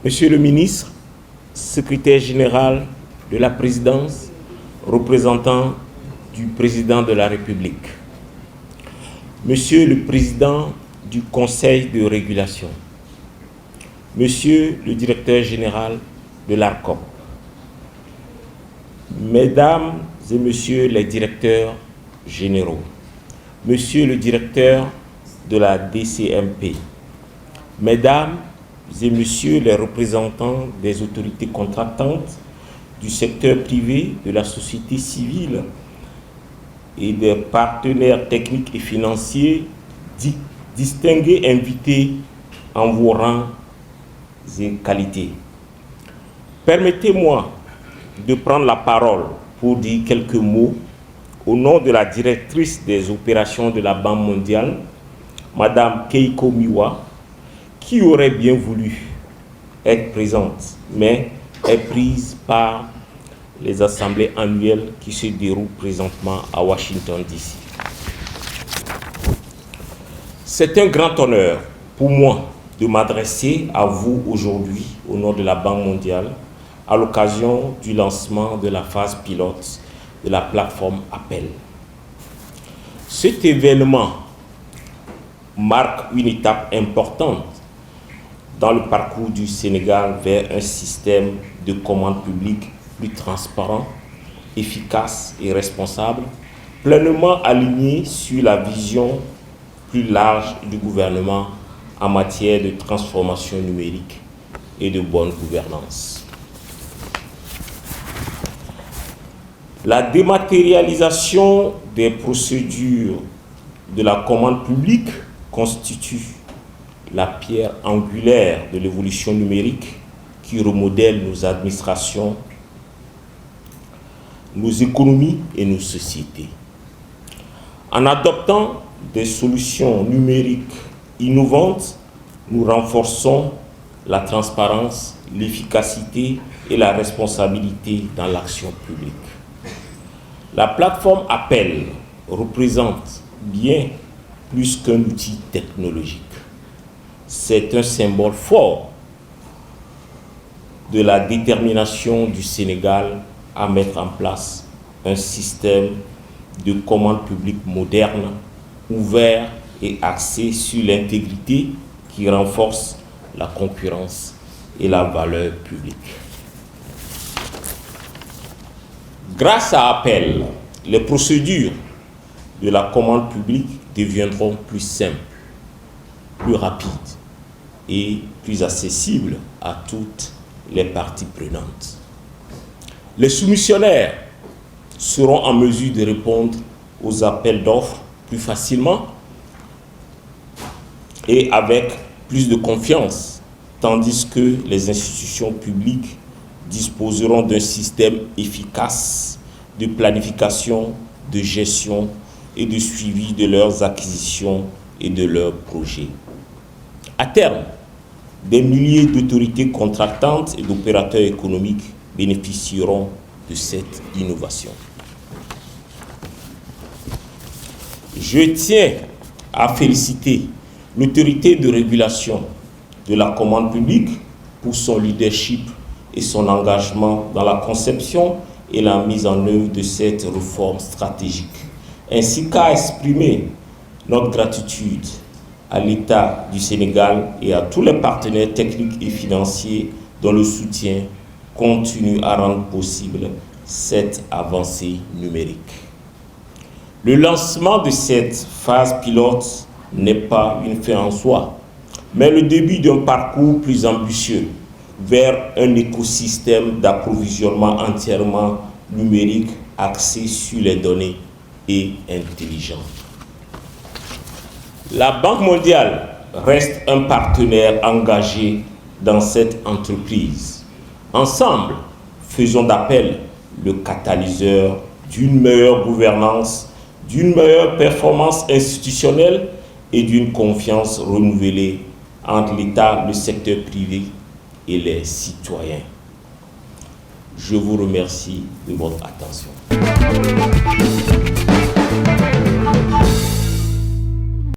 Monsieur le ministre, secrétaire général de la présidence, représentant du président de la République, Monsieur le président du Conseil de régulation, Monsieur le directeur général de l'ARCOP, Mesdames et Messieurs les directeurs généraux, Monsieur le directeur de la DCMP, Mesdames et Messieurs les représentants des autorités contractantes, du secteur privé, de la société civile et des partenaires techniques et financiers, distingués invités en vos rangs et qualités. Permettez-moi de prendre la parole pour dire quelques mots au nom de la directrice des opérations de la Banque mondiale, Madame Keiko Miwa, qui aurait bien voulu être présente, mais est prise par les assemblées annuelles qui se déroulent présentement à Washington, D.C. C'est un grand honneur pour moi de m'adresser à vous aujourd'hui au nom de la Banque mondiale à l'occasion du lancement de la phase pilote de la plateforme Appel. Cet événement marque une étape importante dans le parcours du Sénégal vers un système de commande publique plus transparent, efficace et responsable, pleinement aligné sur la vision plus large du gouvernement en matière de transformation numérique et de bonne gouvernance. La dématérialisation des procédures de la commande publique constitue la pierre angulaire de l'évolution numérique qui remodèle nos administrations, nos économies et nos sociétés. En adoptant des solutions numériques innovantes, nous renforçons la transparence, l'efficacité et la responsabilité dans l'action publique. La plateforme Appel représente bien plus qu'un outil technologique. C'est un symbole fort de la détermination du Sénégal à mettre en place un système de commande publique moderne, ouvert et axé sur l'intégrité qui renforce la concurrence et la valeur publique. Grâce à Appel, les procédures de la commande publique deviendront plus simples, plus rapides et plus accessibles à toutes les parties prenantes. Les soumissionnaires seront en mesure de répondre aux appels d'offres plus facilement et avec plus de confiance, tandis que les institutions publiques disposeront d'un système efficace de planification, de gestion et de suivi de leurs acquisitions et de leurs projets. À terme, des milliers d'autorités contractantes et d'opérateurs économiques bénéficieront de cette innovation. Je tiens à féliciter l'autorité de régulation de la commande publique pour son leadership et son engagement dans la conception et la mise en œuvre de cette réforme stratégique, ainsi qu'à exprimer notre gratitude à l'État du Sénégal et à tous les partenaires techniques et financiers dont le soutien continue à rendre possible cette avancée numérique. Le lancement de cette phase pilote n'est pas une fin en soi, mais le début d'un parcours plus ambitieux vers un écosystème d'approvisionnement entièrement numérique axé sur les données et intelligent. La Banque mondiale reste un partenaire engagé dans cette entreprise. Ensemble, faisons d'Appel le catalyseur d'une meilleure gouvernance, d'une meilleure performance institutionnelle et d'une confiance renouvelée entre l'État, le secteur privé et les citoyens. Je vous remercie de votre attention.